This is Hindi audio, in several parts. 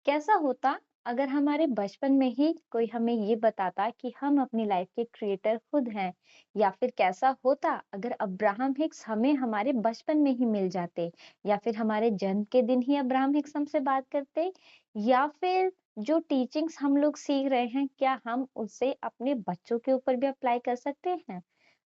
कैसा होता अगर हमारे बचपन में ही कोई हमें ये बताता कि हम अपनी लाइफ के क्रिएटर खुद हैं, या फिर कैसा होता अगर अब्राहम हिक्स हमें हमारे बचपन में ही मिल जाते, या फिर हमारे जन्म के दिन ही अब्राहम हिक्स हमसे बात करते, या फिर जो टीचिंग्स हम लोग सीख रहे हैं क्या हम उससे अपने बच्चों के ऊपर भी अप्लाई कर सकते हैं।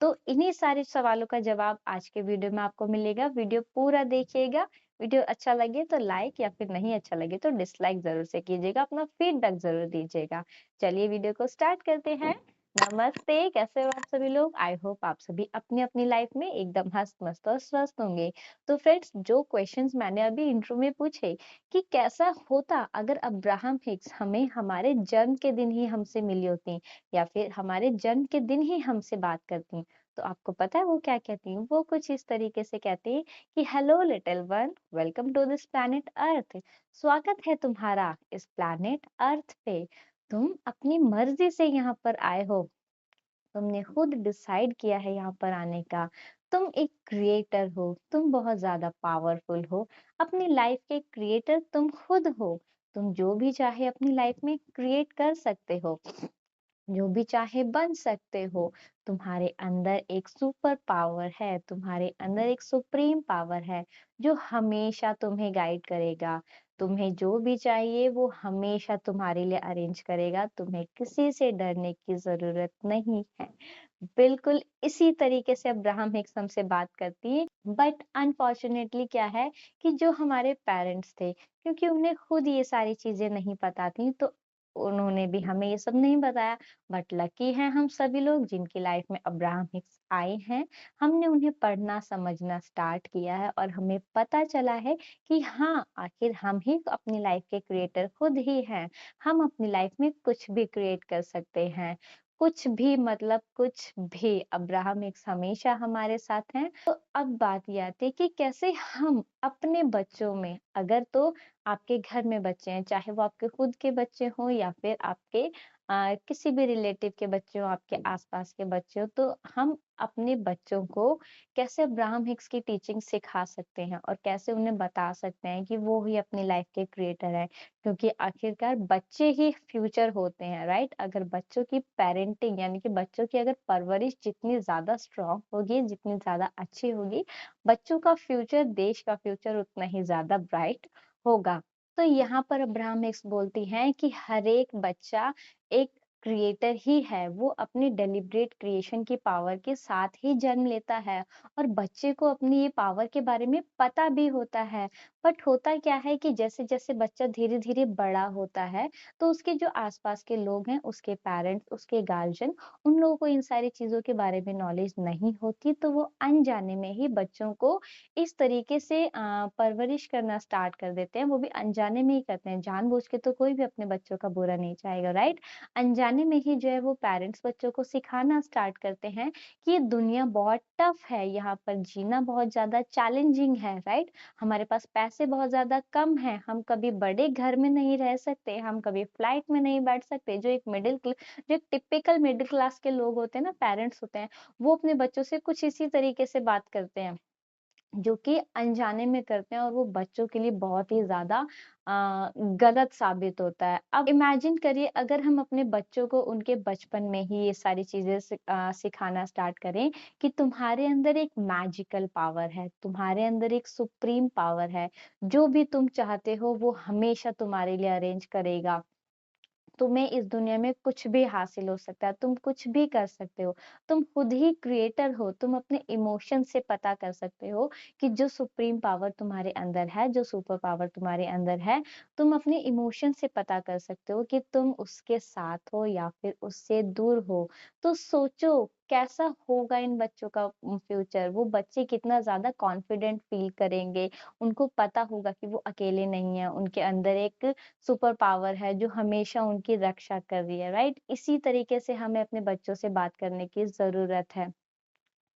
तो इन्हीं सारे सवालों का जवाब आज के वीडियो में आपको मिलेगा। वीडियो पूरा देखिएगा। वीडियो अच्छा लगे तो लाइक, या फिर नहीं अच्छा लगे तो डिसलाइक ज़रूर से कीजिएगा। अपना फीडबैक ज़रूर दीजिएगा। चलिए वीडियो को स्टार्ट करते हैं। नमस्ते, कैसे हो आप सभी लोग? आई होप आप सभी अपनी-अपनी लाइफ में एकदम हँस-मस्त और स्वस्थ होंगे। तो फ्रेंड्स, जो क्वेश्चंस मैंने अभी इंट्रो में पूछे कि कैसा होता अगर अब्राहम हिक्स हमें हमारे जन्म के दिन ही हमसे मिली होती, या फिर हमारे जन्म के दिन ही हमसे बात करती। तो आपको पता है वो क्या कहती हैं? वो कुछ इस तरीके से कहती हैं कि hello little one, welcome to this planet Earth. स्वागत है तुम्हारा इस प्लैनेट अर्थ पे। तुम अपनी मर्जी से यहाँ पर आए हो। तुमने खुद डिसाइड किया है यहाँ पर आने का। तुम एक क्रिएटर हो, तुम बहुत ज्यादा पावरफुल हो। अपनी लाइफ के क्रिएटर तुम खुद हो। तुम जो भी चाहे अपनी लाइफ में क्रिएट कर सकते हो, जो भी चाहे बन सकते हो। तुम्हारे अंदर एक सुपर पावर है, तुम्हारे अंदर एक सुप्रीम पावर है जो हमेशा तुम्हें गाइड करेगा। तुम्हें जो भी चाहिए वो हमेशा तुम्हारे लिए अरेंज करेगा। तुम्हें किसी से डरने की जरूरत नहीं है। बिल्कुल इसी तरीके से अब्राहम हिक्स हमसे बात करती है। बट अनफॉर्चुनेटली क्या है कि जो हमारे पेरेंट्स थे, क्योंकि उन्हें खुद ये सारी चीजें नहीं पता थी, तो उन्होंने भी हमें ये सब नहीं बताया। बट लकी हैं हम सभी लोग जिनकी लाइफ में अब्राहम हिक्स आए हैं। हमने उन्हें पढ़ना समझना स्टार्ट किया है और हमें पता चला है कि हाँ, आखिर हम ही अपनी लाइफ के क्रिएटर खुद ही हैं। हम अपनी लाइफ में कुछ भी क्रिएट कर सकते हैं। कुछ भी मतलब कुछ भी। अब्राहम हिक्स हमेशा हमारे साथ हैं। तो अब बात ये आती है कि कैसे हम अपने बच्चों में, अगर तो आपके घर में बच्चे हैं, चाहे वो आपके खुद के बच्चे हों या फिर आपके किसी भी रिलेटिव के बच्चे हों, आपके आसपास के बच्चे हों, तो हम अपने बच्चों को कैसे अब्राहम हिक्स की टीचिंग सिखा सकते हैं और कैसे उन्हें बता सकते हैं कि वो ही अपनी लाइफ के क्रिएटर हैं। क्योंकि आखिरकार बच्चे ही फ्यूचर होते हैं, राइट? अगर बच्चों की पेरेंटिंग यानी कि बच्चों की अगर परवरिश जितनी ज्यादा स्ट्रांग होगी, जितनी ज्यादा अच्छी होगी, बच्चों का फ्यूचर, देश का फ्यूचर उतना ही ज्यादा ब्राइट होगा। तो यहाँ पर अब्राहम हिक्स बोलती हैं कि हर एक बच्चा एक क्रिएटर ही है। वो अपनी डेलिब्रेट क्रिएशन की पावर के साथ ही जन्म लेता है और बच्चे को अपनी ये पावर के बारे में पता भी होता है। बट होता क्या है कि जैसे जैसे बच्चा धीरे धीरे बड़ा होता है, तो उसके जो आसपास के लोग हैं, उसके पेरेंट्स, उसके गार्जियन, उन लोगों को इन सारी चीजों के बारे में नॉलेज नहीं होती, तो वो अनजाने में ही बच्चों को इस तरीके से परवरिश करना स्टार्ट कर देते हैं। वो भी अनजाने में ही करते हैं। जानबूझ के तो कोई भी अपने बच्चों का बुरा नहीं चाहेगा, राइट? अनजाने में ही जो है वो पेरेंट्स बच्चों को सिखाना स्टार्ट करते हैं कि ये दुनिया बहुत टफ है, यहाँ पर जीना बहुत ज्यादा चैलेंजिंग है, राइट? हमारे पास पैसे बहुत ज्यादा कम हैं, हम कभी बड़े घर में नहीं रह सकते, हम कभी फ्लाइट में नहीं बैठ सकते। जो एक टिपिकल मिडिल क्लास के लोग होते हैं ना, पेरेंट्स होते हैं, वो अपने बच्चों से कुछ इसी तरीके से बात करते हैं, जो कि अनजाने में करते हैं, और वो बच्चों के लिए बहुत ही ज़्यादा गलत साबित होता है। अब इमेजिन करिए अगर हम अपने बच्चों को उनके बचपन में ही ये सारी चीज़ें सिखाना स्टार्ट करें कि तुम्हारे अंदर एक मैजिकल पावर है, तुम्हारे अंदर एक सुप्रीम पावर है, जो भी तुम चाहते हो वो हमेशा तुम्हारे लिए अरेंज करेगा। तुम्हें इस दुनिया में कुछ भी हासिल हो सकता है, तुम कुछ भी कर सकते हो, तुम खुद ही क्रिएटर हो। तुम अपने इमोशन से पता कर सकते हो कि जो सुप्रीम पावर तुम्हारे अंदर है, जो सुपर पावर तुम्हारे अंदर है, तुम अपने इमोशन से पता कर सकते हो कि तुम उसके साथ हो या फिर उससे दूर हो। तो सोचो कैसा होगा इन बच्चों का फ्यूचर। वो बच्चे कितना ज्यादा कॉन्फिडेंट फील करेंगे। उनको पता होगा कि वो अकेले नहीं है, उनके अंदर एक सुपर पावर है जो हमेशा उनकी रक्षा कर रही है, राइट? इसी तरीके से हमें अपने बच्चों से बात करने की जरूरत है।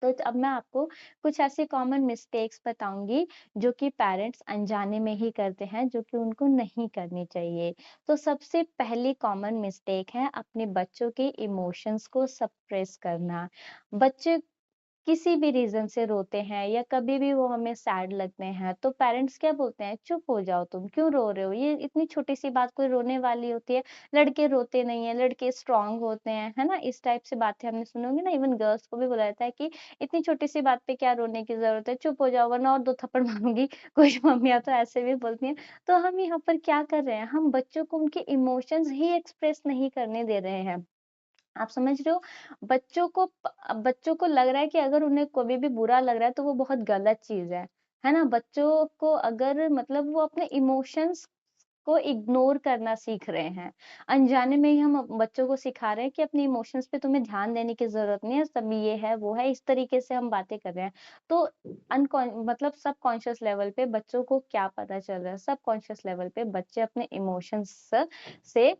तो अब मैं आपको कुछ ऐसे कॉमन मिस्टेक्स बताऊंगी जो कि पेरेंट्स अनजाने में ही करते हैं, जो कि उनको नहीं करनी चाहिए। तो सबसे पहली कॉमन मिस्टेक है अपने बच्चों के इमोशंस को सप्रेस करना। बच्चे किसी भी रीज़न से रोते हैं या कभी भी वो हमें सैड लगते हैं, तो पेरेंट्स क्या बोलते हैं, "चुप हो जाओ तुम, क्यों रो रहे हो? ये इतनी छोटी-सी बात कोई रोने वाली होती है? लड़के रोते नहीं हैं, लड़के स्ट्रॉन्ग होते हैं।" है ना? इस टाइप से बातें हमने सुनी होंगी ना, इवन गर्ल्स को भी बोला जाता है कि इतनी छोटी-सी बात पे क्या रोने की ज़रूरत है, चुप हो जाओ वरना और 2 थप्पड़ मारूँगी। कुछ मम्मियाँ तो ऐसे भी बोलती हैं। तो हम यहाँ पर क्या कर रहे हैं, हम बच्चों को उनके इमोशंस ही एक्सप्रेस नहीं करने दे रहे हैं। आप समझ रहे हो? बच्चों को लग रहा है कि अगर उन्हें कभी भी बुरा लग रहा है तो वो बहुत गलत चीज़ है ना? बच्चों को अगर मतलब वो अपने इमोशंस को इग्नोर करना सीख रहे हैं। अनजाने में ही हम बच्चों को सिखा रहे हैं कि अपने इमोशंस पे तुम्हें ध्यान देने की ज़रूरत नहीं है, सब ये है, वो है, इस तरीके से हम बातें कर रहे हैं। तो मतलब सबकॉन्शियस लेवल पे बच्चों को क्या पता चल रहा है? सबकॉन्शियस लेवल पे बच्चे अपने इमोशंस से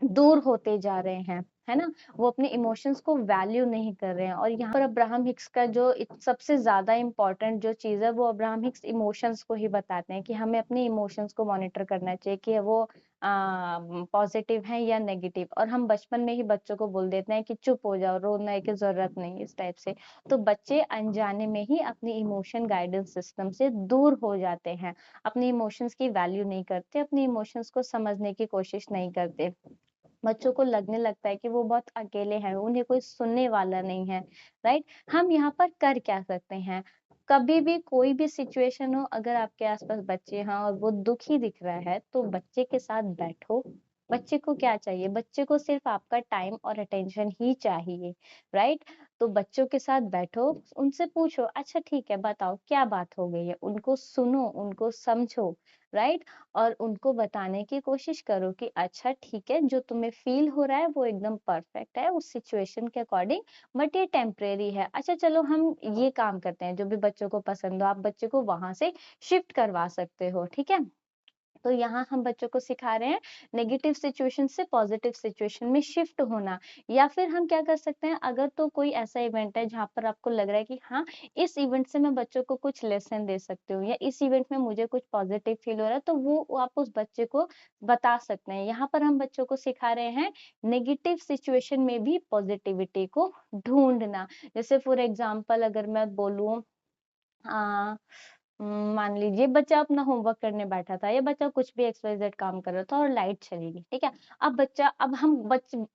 दूर होते जा रहे हैं, है ना? वो अपने इमोशंस को वैल्यू नहीं कर रहे हैं और यहाँ पर अब्राहम हिक्स का जो सबसे ज़्यादा इम्पोर्टेंट जो चीज़ है, वो अब्राहम हिक्स इमोशंस को ही बताते हैं कि हमें अपने इमोशंस को मॉनिटर करना चाहिए कि वो पॉज़िटिव हैं या नेगेटिव और हम बचपन में ही बच्चों को बोल देते हैं कि चुप हो जाओ, रोने की ज़रूरत नहीं, इस टाइप से। तो बच्चे अनजाने में ही अपनी इमोशन गाइडेंस सिस्टम से दूर हो जाते हैं, अपने इमोशंस की वैल्यू नहीं करते, अपने इमोशंस को समझने की कोशिश नहीं करते। बच्चों को लगने लगता है कि वो बहुत अकेले हैं, उन्हें कोई सुनने वाला नहीं है, राइट? हम यहाँ पर कर क्या सकते हैं? कभी भी कोई भी सिचुएशन हो, अगर आपके आस-पास बच्चे हैं और वो दुखी दिख रहा है, तो बच्चे के साथ बैठो। बच्चे को क्या चाहिए? बच्चे को सिर्फ़ आपका टाइम और अटेंशन ही चाहिए, राइट? तो बच्चों के साथ बैठो, उनसे पूछो, "अच्छा ठीक है, बताओ क्या बात हो गई है?" उनको सुनो, उनको समझो, राइट? और उनको बताने की कोशिश करो कि अच्छा ठीक है, जो तुम्हें फ़ील हो रहा है वो एकदम परफ़ेक्ट है उस सिचुएशन के अकॉर्डिंग बट ये टेम्परेरी है। अच्छा चलो हम ये काम करते हैं, जो भी बच्चों को पसंद हो, आप बच्चे को वहाँ से शिफ्ट करवा सकते हो, ठीक है? तो यहाँ हम बच्चों को सिखा रहे हैं नेगेटिव सिचुएशन से पॉजिटिव सिचुएशन में शिफ्ट होना या फिर हम क्या कर सकते हैं अगर तो कोई ऐसा इवेंट है जहाँ पर आपको लग रहा है कि हाँ इस इवेंट से मैं बच्चों को कुछ लेसन दे सकती हूँ या इस इवेंट में मुझे कुछ पॉजिटिव फील हो रहा है तो वो आप उस बच्चे को बता सकते हैं यहाँ पर हम बच्चों को सिखा रहे हैं नेगेटिव सिचुएशन में भी पॉजिटिविटी को ढूंढना जैसे फॉर एग्जाम्पल अगर मैं बोलूँ अ, मान लीजिए बच्चा अपना होमवर्क करने बैठा था या बच्चा कुछ भी एक्स-वाई-ज़ेड काम कर रहा था और लाइट चली गई, ठीक है? अब हम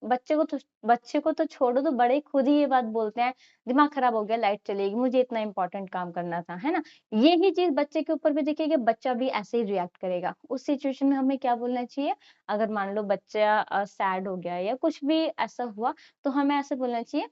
बच्चे को तो छोड़ो तो बड़े खुद ही ये बात बोलते हैं, दिमाग खराब हो गया लाइट चली गई, मुझे इतना इम्पोर्टेंट काम करना था, है ना? यही चीज़ बच्चे के ऊपर भी देखिए कि बच्चा भी ऐसे ही रिएक्ट करेगा। उस सिचुएशन में हमें क्या बोलना चाहिए? अगर मान लो बच्चा सैड हो गया या कुछ भी ऐसा हुआ, तो हमें ऐसे बोलना चाहिए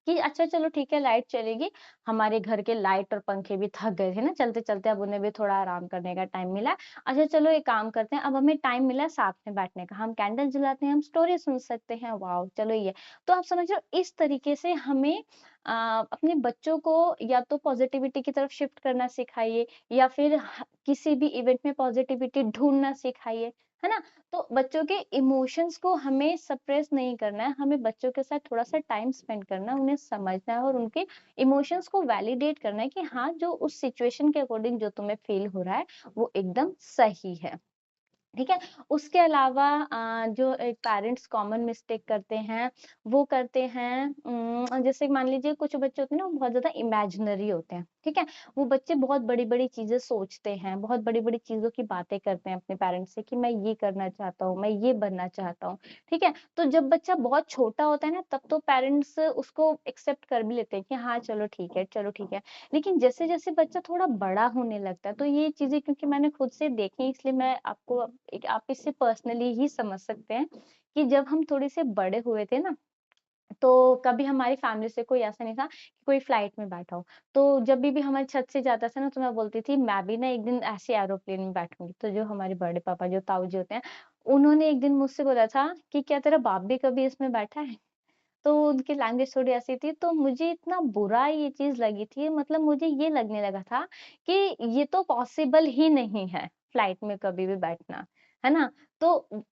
कि अच्छा चलो ठीक है लाइट चलेगी, हमारे घर के लाइट और पंखे भी थक गए थे ना चलते-चलते अब उन्हें भी थोड़ा आराम करने का टाइम मिला है। अच्छा चलो एक काम करते हैं अब हमें टाइम मिला है साथ में बैठने का, हम कैंडल जलाते हैं, हम स्टोरी सुन सकते हैं, वॉव! चलो ये। तो आप समझ रहे हो इस तरीके से हमें अ, अपने बच्चों को या तो पॉजिटिविटी की तरफ शिफ्ट करना सिखाइए या फिर किसी भी इवेंट में पॉजिटिविटी ढूँढना सिखाइए, है ना? तो बच्चों के इमोशंस को हमें सप्रेस नहीं करना है, हमें बच्चों के साथ थोड़ा-सा टाइम स्पेंड करना है, उन्हें समझना है और उनके इमोशंस को वैलिडेट करना है कि हाँ, जो उस सिचुएशन के अकॉर्डिंग जो तुम्हें फ़ील हो रहा है, वो एकदम सही है। ठीक है? उसके अलावा जो एक पेरेंट्स कॉमन मिस्टेक करते हैं, वो करते हैं जैसे मान लीजिए कुछ बच्चे होते हैं ना, वो बहुत ज़्यादा इमेजिनरी होते हैं, ठीक है? वो बच्चे बहुत बड़ी-बड़ी चीज़ें सोचते हैं, बहुत बड़ी-बड़ी चीज़ों की बातें करते हैं अपने पेरेंट्स से कि मैं ये करना चाहता हूँ, मैं ये बनना चाहता हूँ, ठीक है? तो जब बच्चा बहुत छोटा होता है ना, तब तो पेरेंट्स उसको एक्सेप्ट कर भी लेते हैं कि हाँ, चलो ठीक है, चलो ठीक है। लेकिन जैसे-जैसे बच्चा थोड़ा बड़ा होने लगता है, तो ये चीज़ें क्योंकि मैंने खुद से देखी हैं इसलिए मैं आपको एक आप इससे पर्सनली ही समझ सकते हैं कि जब हम थोड़े से बड़े हुए थे ना, तो कभी हमारी फैमिली से कोई ऐसा नहीं था कि कोई फ्लाइट में बैठा हो। तो जब भी हमारी छत से जाता था ना, तो मैं बोलती थी मैं भी ना एक दिन ऐसे एरोप्लेन में बैठूँगी। तो जो हमारे बड़े पापा जो ताऊ जी होते हैं, उन्होंने एक दिन मुझसे बोला था कि क्या तेरा बाप भी कभी इसमें बैठा है? तो उनकी लैंग्वेज थोड़ी ऐसी थी, तो मुझे इतना बुरा ये चीज़ लगी थी, मतलब मुझे ये लगने लगा था कि ये तो पॉसिबल ही नहीं है, फ्लाइट में कभी भी बैठना। है ना? तो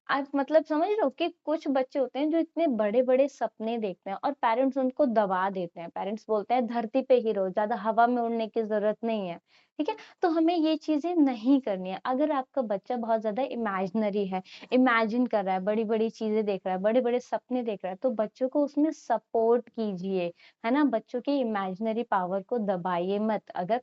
आप मतलब समझ रहे हो कि कुछ बच्चे होते हैं जो इतने बड़े-बड़े सपने देखते हैं और पेरेंट्स उनको दबा देते हैं। पेरेंट्स बोलते हैं धरती पे ही रहो, ज़्यादा हवा में उड़ने की ज़रूरत नहीं है, ठीक है? तो हमें ये चीज़ें नहीं करनी है। अगर आपका बच्चा बहुत ज़्यादा इमेजिनरी है, इमेजिन कर रहा है, बड़ी-बड़ी चीज़ें देख रहा है, बड़े-बड़े सपने देख रहा है, तो बच्चों को उसमें सपोर्ट कीजिए, है ना? बच्चों की इमेजिनरी पावर को दबाइए मत। अगर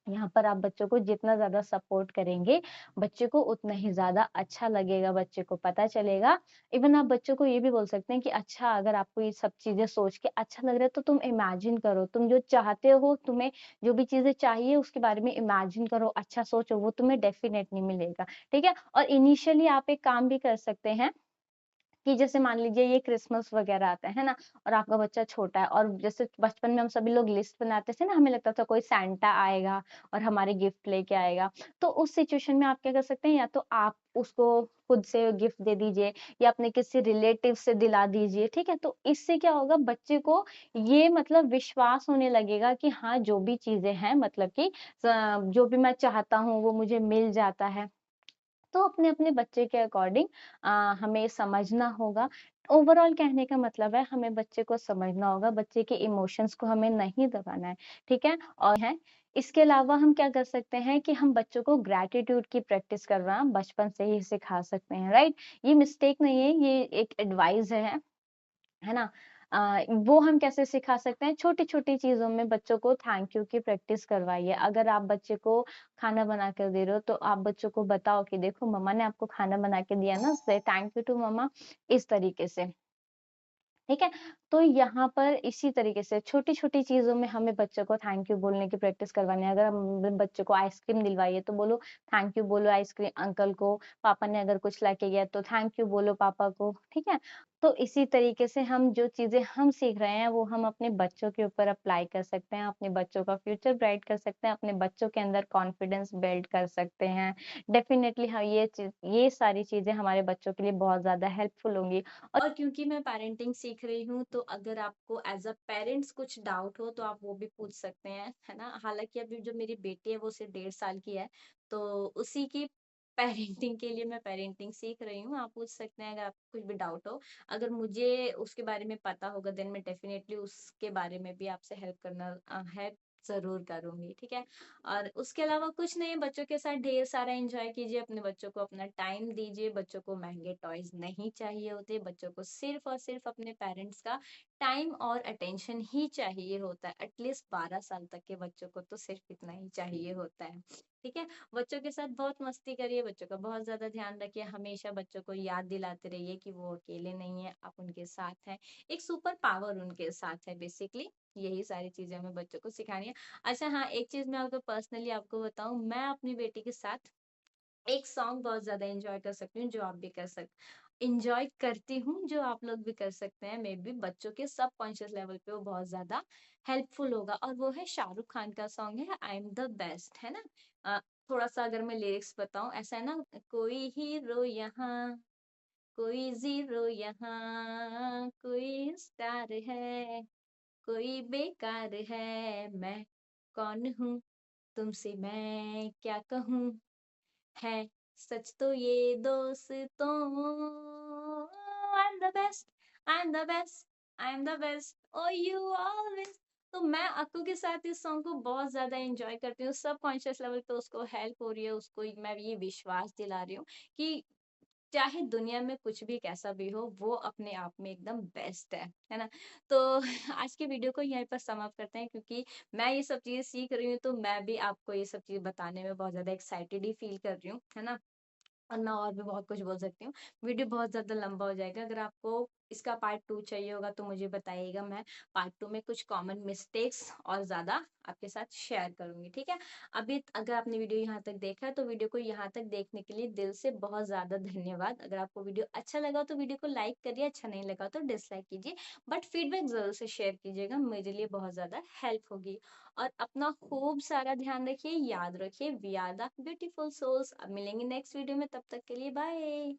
यहाँ पर आप बच्चों को जितना ज़्यादा सपोर्ट करेंगे, बच्चे को उतना ही ज़्यादा अच्छा लगेगा, बच्चे को पता चलेगा। इवन आप बच्चों को ये भी बोल सकते हैं कि अच्छा अगर आपको ये सब चीज़ें सोच के अच्छा लग रहा है तो तुम इमेजिन करो, तुम जो चाहते हो, तुम्हें जो भी चीज़ें चाहिए उसके बारे में इमेजिन करो, अच्छा सोचो, वो तुम्हें डेफ़िनेटली मिलेगा, ठीक है? और इनिशियली आप एक काम भी कर सकते हैं कि जैसे मान लीजिए ये क्रिसमस वगैरह आता है ना? और आपका बच्चा छोटा है और जैसे बचपन में हम सभी लोग लिस्ट बनाते थे ना, हमें लगता था कोई सैंटा आएगा और हमारे गिफ्ट लेके आएगा। तो उस सिचुएशन में आप क्या कर सकते हैं, या तो आप उसको खुद से गिफ्ट दे दीजिए या अपने किसी रिलेटिव से दिला दीजिए, ठीक है? तो इससे क्या होगा, बच्चे को ये मतलब विश्वास होने लगेगा कि हाँ, जो भी चीज़ें हैं मतलब कि जो भी मैं चाहता हूँ वो मुझे मिल जाता है। तो अपने-अपने बच्चे के अकॉर्डिंग हमें समझना होगा। ओवरऑल कहने का मतलब है हमें बच्चे को समझना होगा, बच्चे के इमोशंस को हमें नहीं दबाना है, ठीक है? और है इसके अलावा हम क्या कर सकते हैं कि हम बच्चों को ग्रैटिट्यूड की प्रैक्टिस करना बचपन से ही सिखा सकते हैं, राइट? ये मिस्टेक नहीं है, ये एक एडवाइस है ना? वो हम कैसे सिखा सकते हैं, छोटी-छोटी चीज़ों में बच्चों को थैंक यू की प्रैक्टिस करवाइए। अगर आप बच्चे को खाना बना कर दे रहे हो, तो आप बच्चों को बताओ कि देखो मम्मा ने आपको खाना बना के दिया ना, से थैंक यू टू मम्मा, इस तरीके से। ठीक है? तो यहाँ पर इसी तरीके से छोटी-छोटी चीज़ों में हमें बच्चों को थैंक यू बोलने की प्रैक्टिस करवानी है। अगर हम बच्चों को आइसक्रीम दिलवाई है तो बोलो थैंक यू बोलो आइसक्रीम अंकल को। पापा ने अगर कुछ लाके गया तो थैंक यू बोलो पापा को, ठीक है? तो इसी तरीके से हम जो चीज़ें हम सीख रहे हैं वो हम अपने बच्चों के ऊपर अप्लाई कर सकते हैं, अपने बच्चों का फ्यूचर ब्राइट कर सकते हैं, अपने बच्चों के अंदर कॉन्फिडेंस बिल्ड कर सकते हैं। डेफ़िनेटली हाँ, ये सारी चीज़ें हमारे बच्चों के लिए बहुत ज़्यादा हेल्पफुल होंगी। और क्योंकि मैं पेरेंटिंग सीख रही हूँ, तो अगर आपको एज़ अ पेरेंट्स कुछ डाउट हो, तो आप वो भी पूछ सकते हैं, है ना? हालाँकि अभी जो मेरी बेटी है, वो सिर्फ़ 1.5 साल की है, तो उसी की पेरेंटिंग के लिए मैं पेरेंटिंग सीख रही हूँ। आप पूछ सकते हैं अगर आपको कुछ भी डाउट हो। अगर मुझे उसके बारे में पता होगा, देन मैं डेफ़िनेटली उसके बारे में भी आपसे हेल्प ज़रूर करूँगी, ठीक है? और उसके अलावा कुछ नहीं, बच्चों के साथ ढेर सारा एन्जॉय कीजिए, अपने बच्चों को अपना टाइम दीजिए, बच्चों को महँगे टॉयज़ नहीं चाहिए होते, बच्चों को सिर्फ़ और सिर्फ़ अपने पेरेंट्स का टाइम और अटेंशन ही चाहिए होता है। एटलीस्ट 12 साल तक के बच्चों को तो सिर्फ़ इतना ही चाहिए होता है, ठीक है? बच्चों के साथ बहुत मस्ती करिए, बच्चों का बहुत ज़्यादा ध्यान रखिए, हमेशा बच्चों को याद दिलाते रहिए कि वो अकेले नहीं हैं, आप उनके साथ हैं। एक सुपर पावर उनके साथ है बेसिकली, यही सारी चीज़ें हमें बच्चों को सिखानी है। अच्छा हाँ, एक चीज़ मैं आपको पर्सनली आपको बताऊँ, मैं अपनी बेटी के साथ एक सॉन्ग बहुत ज़्यादा एन्जॉय कर सकती हूँ, जो आप भी एन्जॉय करती हूँ, जो आप लोग भी कर सकते हैं। मेबी बच्चों के सबकॉन्शियस लेवल पे वो बहुत ज़्यादा हेल्पफुल होगा और वो है शाहरुख खान का सॉन्ग है आई एम द बेस्ट, है ना? अ, थोड़ा-सा अगर मैं लिरिक्स बताऊँ, ऐसा है ना, कोई हीरो यहाँ, कोई ज़ीरो यहाँ, कोई स्टार है, कोई बेकार है, मैं कौन हूँ, तुमसे मैं क्या कहूँ, है सच तो ये दोस्तों, I am the best, I am the best, I am the best, oh you always. तो मैं अक्कू के साथ इस सॉन्ग को बहुत ज्यादा एंजॉय करती हूँ, सबकॉन्शियस लेवल पे उसको हेल्प हो रही है, उसको मैं ये विश्वास दिला रही हूँ कि चाहे दुनिया में कुछ भी कैसा भी हो, वो अपने आप में एकदम बेस्ट है ना? तो आज की वीडियो को यहीं पर समाप्त करते हैं, क्योंकि मैं ये सब चीज़ें सीख रही हूँ, तो मैं भी आपको ये सब चीज़ें बताने में बहुत ज़्यादा एक्साइटेड ही फ़ील कर रही हूँ, है ना? और मैं और भी बहुत कुछ बोल सकती हूँ। वीडियो बहुत ज़्यादा लंबा हो जाएगा। अगर आपको इसका पार्ट 2 चाहिए होगा तो मुझे बताइएगा, मैं पार्ट 2 में कुछ कॉमन मिस्टेक्स और ज़्यादा आपके साथ शेयर करूँगी, ठीक है? अभी अगर आपने वीडियो यहाँ तक देखा है तो वीडियो को यहाँ तक देखने के लिए दिल से बहुत ज़्यादा धन्यवाद। अगर आपको वीडियो अच्छा लगा तो वीडियो को लाइक करिए, अच्छा नहीं लगा तो डिसलाइक कीजिए। बट फीडबैक ज़रूर से शेयर कीजिएगा, मेरे लिए बहुत ज़्यादा हेल्प होगी। और अपना खूब सारा ध्यान रखिए, याद रखिए we are the beautiful souls. अब मिलेंगे नेक्स्ट वीडियो में, तब तक के लिए बाय।